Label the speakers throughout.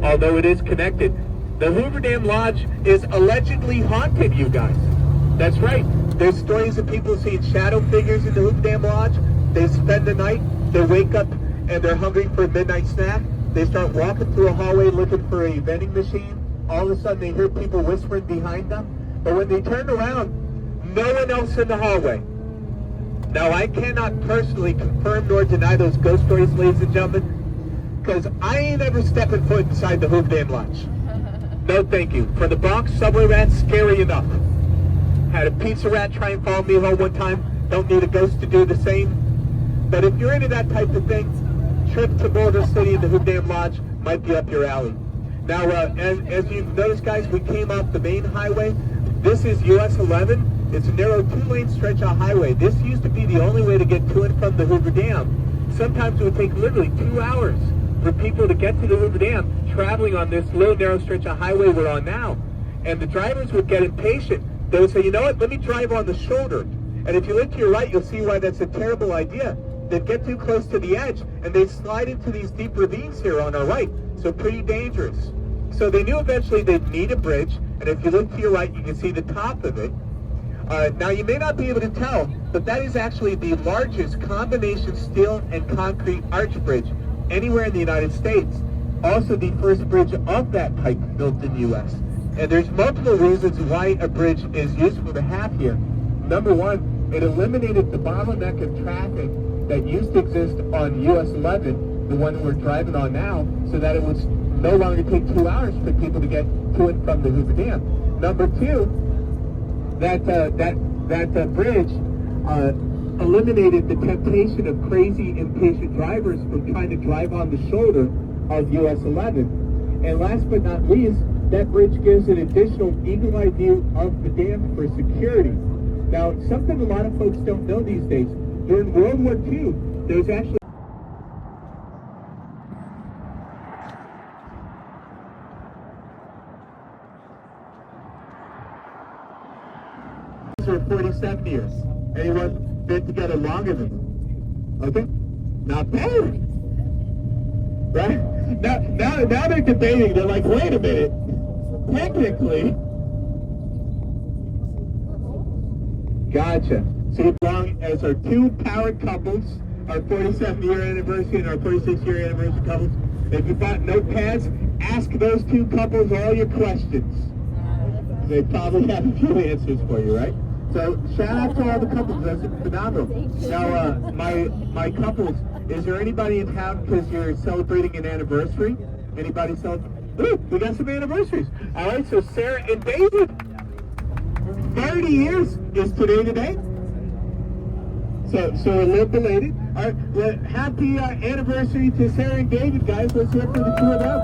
Speaker 1: although it is connected. The Hoover Dam Lodge is allegedly haunted, you guys. That's right. There's stories of people seeing shadow figures in the Hoover Dam Lodge. They spend the night, they wake up, and they're hungry for a midnight snack. They start walking through a hallway looking for a vending machine. All of a sudden, they hear people whispering behind them. But when they turn around, no one else in the hallway. Now, I cannot personally confirm nor deny those ghost stories, ladies and gentlemen, because I ain't ever stepping foot inside the Hoover Dam Lodge. No, thank you. For the Bronx subway rat, scary enough. Had a pizza rat try and follow me home one time. Don't need a ghost to do the same. But if you're into that type of thing, trip to Boulder City and the Hoover Dam Lodge might be up your alley. Now, as you've noticed, guys, we came off the main highway. This is US 11. It's a narrow 2-lane stretch of highway. This used to be the only way to get to and from the Hoover Dam. Sometimes it would take literally 2 hours for people to get to the Hoover Dam traveling on this little narrow stretch of highway we're on now. And the drivers would get impatient. They would say, you know what, let me drive on the shoulder. And if you look to your right, you'll see why that's a terrible idea. They'd get too close to the edge, and they'd slide into these deep ravines here on our right. So pretty dangerous. So they knew eventually they'd need a bridge, and if you look to your right, you can see the top of it. Now, you may not be able to tell, but that is actually the largest combination steel and concrete arch bridge anywhere in the United States. Also the first bridge of that type built in the U.S. And there's multiple reasons why a bridge is useful to have here. Number one, it eliminated the bottleneck of traffic that used to exist on US 11, the one we're driving on now, so that it would no longer take 2 hours for people to get to and from the Hoover Dam. Number two, that bridge eliminated the temptation of crazy, impatient drivers from trying to drive on the shoulder of US 11. And last but not least, that bridge gives an additional eagle-eye view of the dam for security. Now, something a lot of folks don't know these days, during World War II, there was actually for 47 years. Anyone been together longer than them? Okay? Not bad. Right? Now they're debating. They're like, wait a minute. Technically. Gotcha. So as long as our two powered couples, our 47-year anniversary and our 46-year anniversary couples, if you bought notepads, ask those two couples all your questions. They probably have a few answers for you, right? So shout out to all the couples. That's phenomenal. Now, my couples, is there anybody in town because you're celebrating an anniversary? Anybody celebrate? Ooh, we got some anniversaries. All right, so Sarah and David, 30 years is today. So a little belated. All right, well, happy anniversary to Sarah and David, guys. Let's hear it for the two of them.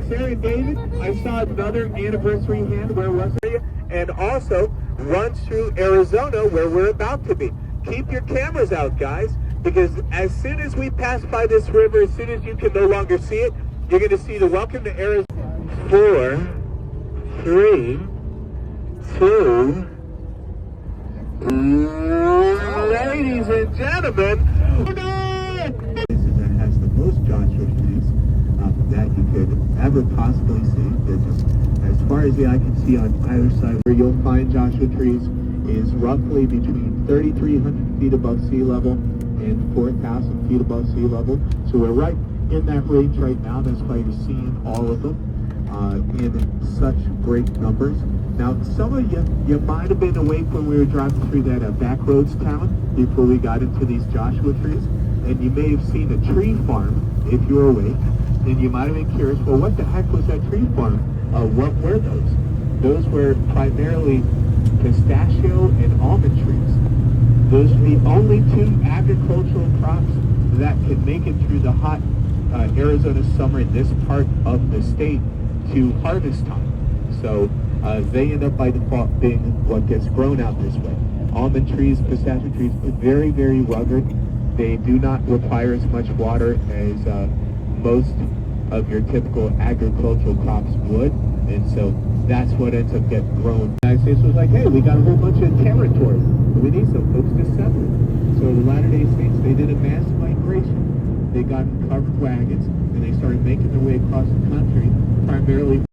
Speaker 1: Sarah and David, I saw another anniversary hand. Where was it? And also runs through Arizona, where we're about to be. Keep your cameras out, guys, because as soon as we pass by this river, as soon as you can no longer see it, you're going to see the Welcome to Arizona. 4, 3, 2, ladies and gentlemen, that has the most Joshua trees that you could ever possibly see. Just as far as the eye can see on either side, where you'll find Joshua trees is roughly between 3,300 feet above sea level and 4,000 feet above sea level. So we're right in that range right now. That's why you're seeing all of them in such great numbers. Now, some of you might have been awake when we were driving through that back roads town before we got into these Joshua trees, and you may have seen a tree farm if you were awake, and you might have been curious, well, what the heck was that tree farm? What were those? Those were primarily pistachio and almond trees. Those are the only two agricultural crops that can make it through the hot Arizona summer in this part of the state to harvest time. So they end up by default being what gets grown out this way. Almond trees, pistachio trees, very, very rugged. They do not require as much water as most of your typical agricultural crops would, and so that's what ends up getting grown. The United States was like, hey, we got a whole bunch of territory. We need some folks to settle. So the Latter-day Saints, they did a mass migration. They got in covered wagons, and and they started making their way across the country, primarily